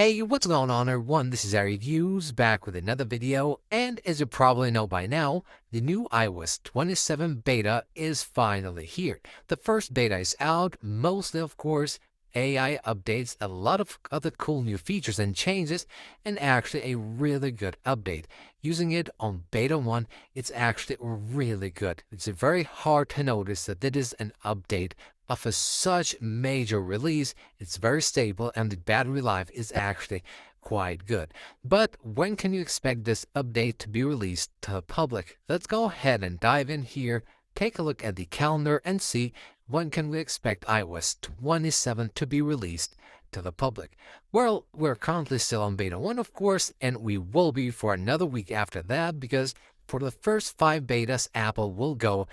Hey, what's going on everyone? This is Ari Views back with another video, and as you probably know by now, the new iOS 27 beta is finally here. The first beta is out, mostly of course AI updates, a lot of other cool new features and changes, and actually a really good update. Using it on beta 1, it's actually really good. It's very hard to notice that it is an update of a such major release. It's very stable and the battery life is actually quite good. But when can you expect this update to be released to the public? Let's go ahead and dive in here, take a look at the calendar and see when can we expect iOS 27 to be released to the public. Well, we're currently still on beta 1 of course, and we will be for another week after that, because for the first 5 betas Apple will go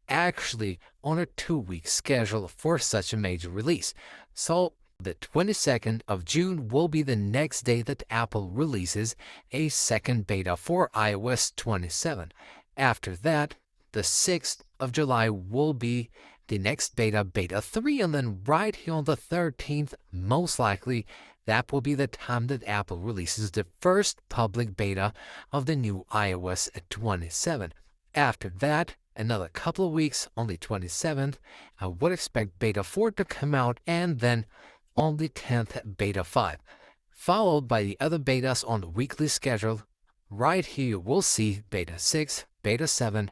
actually on a 2-week schedule for such a major release. So the 22nd of June will be the next day that Apple releases a second beta for iOS 27. After that, the 6th of July will be the next beta 3, and then right here on the 13th, most likely, that will be the time that Apple releases the first public beta of the new iOS 27. After that, another couple of weeks, on the 27th, I would expect beta 4 to come out, and then on the 10th, beta 5, followed by the other betas on the weekly schedule. Right here, we'll see beta 6, beta 7,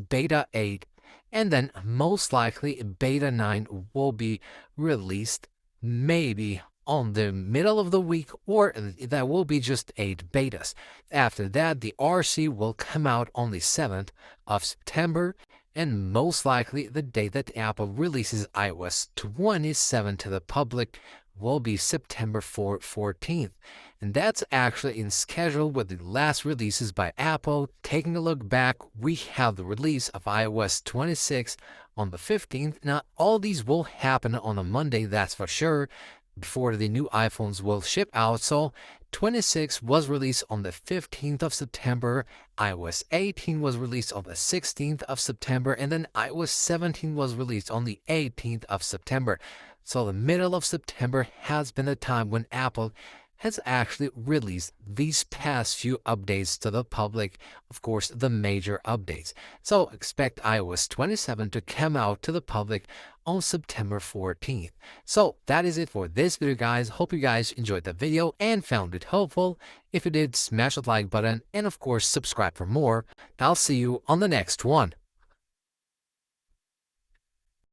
beta 8, and then most likely beta 9 will be released maybe on the middle of the week, or that will be just 8 betas. After that, the RC will come out on the 7th of September, and most likely the day that Apple releases iOS 27 to the public will be September 14th. And that's actually in schedule with the last releases by Apple. Taking a look back, we have the release of iOS 26 on the 15th. Now, all these will happen on a Monday, that's for sure, before the new iPhones will ship out. So 26 was released on the 15th of September, iOS 18 was released on the 16th of September, and then iOS 17 was released on the 18th of September. So the middle of September has been the time when Apple has actually released these past few updates to the public, of course, the major updates. So expect iOS 27 to come out to the public on September 14th. So that is it for this video, guys. Hope you guys enjoyed the video and found it helpful. If you did, smash that like button and of course subscribe for more. I'll see you on the next one.